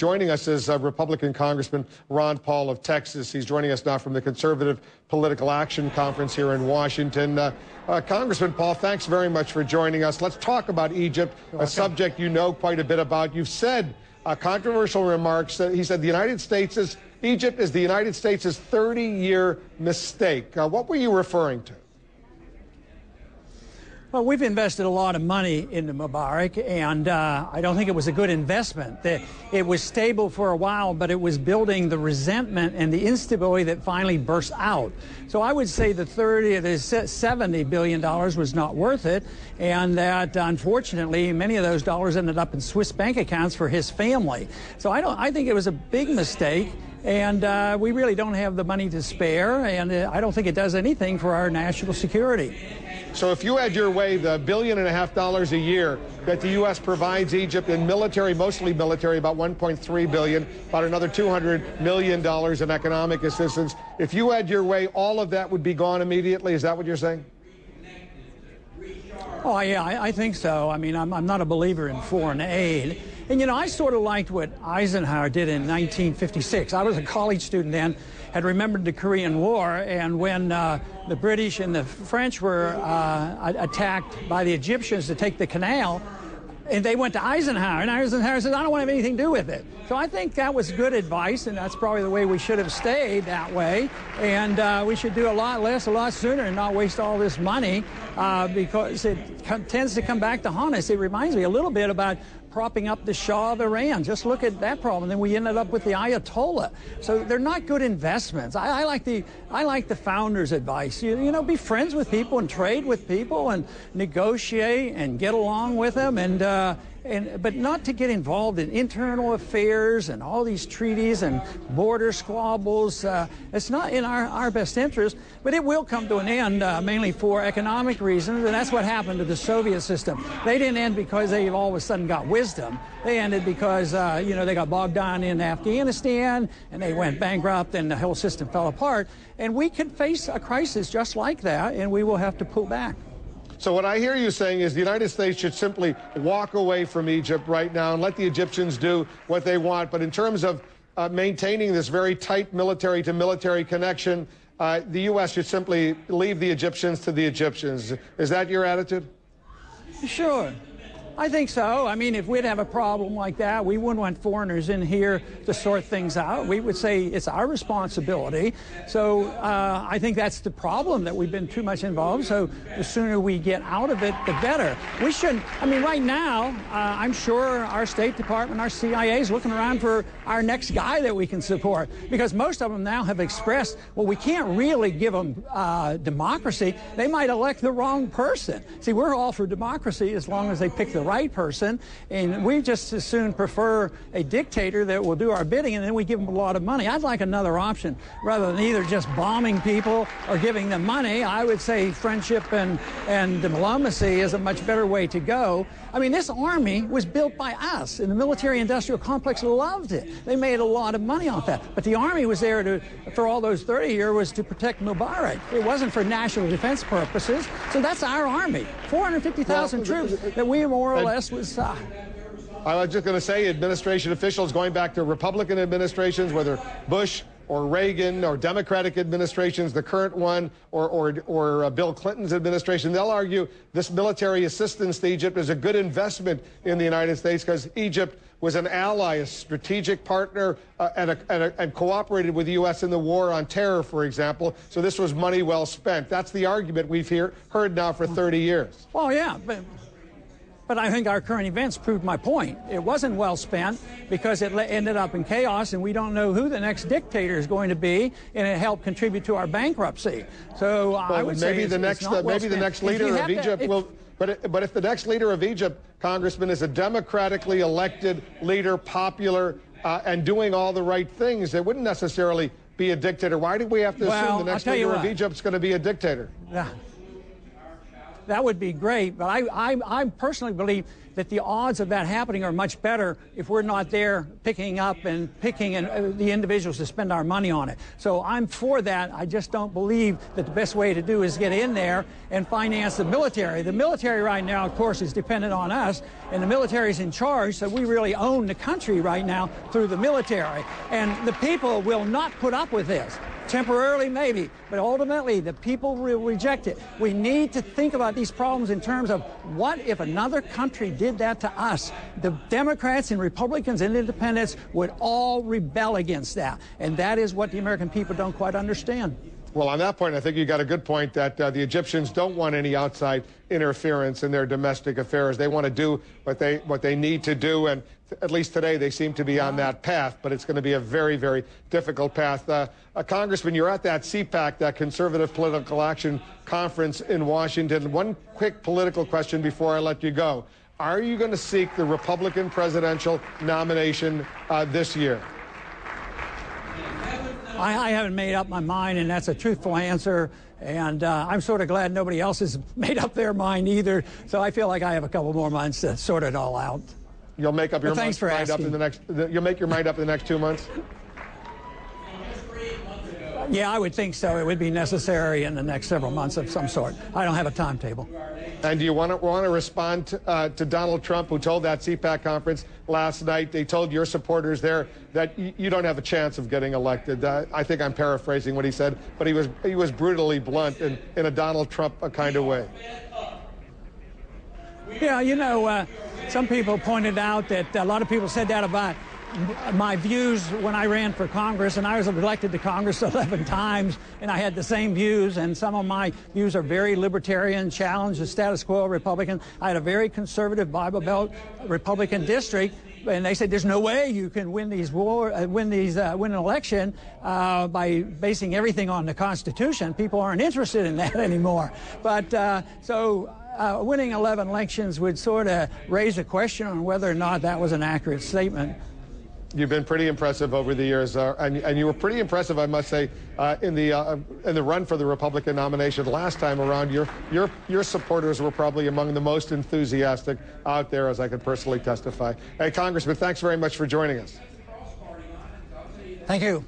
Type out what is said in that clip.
Joining us is Republican Congressman Ron Paul of Texas. He's joining us now from the Conservative Political Action Conference here in Washington. Congressman Paul, thanks very much for joining us. Let's talk about Egypt, a subject you know quite a bit about. You've said controversial remarks. He said Egypt is the United States' 30-year mistake. What were you referring to? Well, we've invested a lot of money into Mubarak, and I don't think it was a good investment. It was stable for a while, but it was building the resentment and the instability that finally burst out. So I would say the $70 billion was not worth it, and that unfortunately many of those dollars ended up in Swiss bank accounts for his family. So I think it was a big mistake. And we really don't have the money to spare, and I don't think it does anything for our national security. So if you had your way, the $1.5 billion a year that the U.S. provides Egypt in military, mostly military, about $1.3 billion, about another $200 million in economic assistance, if you had your way, all of that would be gone immediately? Is that what you're saying? Oh, yeah, I think so. I mean, I'm not a believer in foreign aid. And, you know, I sort of liked what Eisenhower did in 1956. I was a college student then, had remembered the Korean War, and when the British and the French were attacked by the Egyptians to take the canal, and they went to Eisenhower, and Eisenhower said, I don't want to have anything to do with it. So I think that was good advice, and that's probably the way we should have stayed that way. And we should do a lot less, a lot sooner, and not waste all this money because it tends to come back to haunt us. It reminds me a little bit about propping up the Shah of Iran. Just look at that problem. Then we ended up with the Ayatollah. So they're not good investments. I like the founders' advice. You know, be friends with people and trade with people and negotiate and get along with them, but not to get involved in internal affairs and all these treaties and border squabbles. It's not in our best interest, but it will come to an end mainly for economic reasons, and that's what happened to the Soviet system. They didn't end because they all of a sudden got wisdom. They ended because, you know, they got bogged down in Afghanistan, and they went bankrupt, and the whole system fell apart. And we could face a crisis just like that, and we will have to pull back. So what I hear you saying is the United States should simply walk away from Egypt right now and let the Egyptians do what they want. But in terms of maintaining this very tight military-to-military connection, the U.S. should simply leave the Egyptians to the Egyptians. Is that your attitude? Sure. I think so. I mean, if we'd have a problem like that, we wouldn't want foreigners in here to sort things out. We would say it's our responsibility. So I think that's the problem, that we've been too much involved. So the sooner we get out of it, the better. We shouldn't. I mean, right now, I'm sure our State Department, our CIA is looking around for our next guy that we can support, because most of them now have expressed, well, we can't really give them democracy. They might elect the wrong person. See, we're all for democracy as long as they pick the right person, and we just as soon prefer a dictator that will do our bidding, and then we give them a lot of money. I'd like another option rather than either just bombing people or giving them money. I would say friendship and diplomacy is a much better way to go. I mean, this army was built by us, and the military-industrial complex loved it. They made a lot of money off that. But the army was there for all those 30 years was to protect Mubarak. It wasn't for national defense purposes. So that's our army, 450,000 troops that we more or less was. I was just going to say, administration officials going back to Republican administrations, whether Bush or Reagan or Democratic administrations, the current one or Bill Clinton's administration, they'll argue this military assistance to Egypt is a good investment in the United States because Egypt was an ally, a strategic partner, and cooperated with the U.S. in the war on terror, for example. So this was money well spent. That's the argument we've heard now for 30 years. Well, yeah, but I think our current events proved my point. It wasn't well spent because it ended up in chaos, and we don't know who the next dictator is going to be, and it helped contribute to our bankruptcy. So I would say maybe the next leader of Egypt will. But if the next leader of Egypt, Congressman, is a democratically elected leader, popular, and doing all the right things, it wouldn't necessarily be a dictator. Why do we have to assume the next leader of Egypt is going to be a dictator? Yeah. that would be great. But I personally believe that the odds of that happening are much better if we're not there picking the individuals to spend our money on it. So I'm for that. I just don't believe that the best way to do is get in there and finance the military. The military right now, of course, is dependent on us, and the military is in charge, so we really own the country right now through the military. And the people will not put up with this. Temporarily, maybe, but ultimately the people will reject it. We need to think about these problems in terms of what if another country did that to us? The Democrats and Republicans and independents would all rebel against that, and that is what the American people don't quite understand. Well, on that point, I think you got a good point that the Egyptians don't want any outside interference in their domestic affairs. They want to do what they need to do, and at least today they seem to be on that path, but it's going to be a very, very difficult path. Congressman, you're at that CPAC, that Conservative Political Action Conference in Washington. One quick political question before I let you go. Are you going to seek the Republican presidential nomination this year? I haven't made up my mind, and that's a truthful answer. And I'm sort of glad nobody else has made up their mind either. So I feel like I have a couple more months to sort it all out. You'll make up your mind up in the next. You'll make your mind up in the next 2 months. Yeah, I would think so. It would be necessary in the next several months of some sort. I don't have a timetable. And do you want to respond to Donald Trump, who told that CPAC conference last night? They told your supporters there that you don't have a chance of getting elected. I think I'm paraphrasing what he said, but he was brutally blunt in a Donald Trump kind of way. Yeah, you know, some people pointed out that a lot of people said that about my views when I ran for Congress, and I was elected to Congress 11 times, and I had the same views, and some of my views are very libertarian, challenge the status quo Republican. I had a very conservative Bible Belt Republican district, and they said there's no way you can win win an election by basing everything on the Constitution. People aren't interested in that anymore. But winning 11 elections would sort of raise a question on whether or not that was an accurate statement. You've been pretty impressive over the years, and you were pretty impressive, I must say, in the run for the Republican nomination last time around. Your supporters were probably among the most enthusiastic out there, as I could personally testify. Hey, Congressman, thanks very much for joining us. Thank you.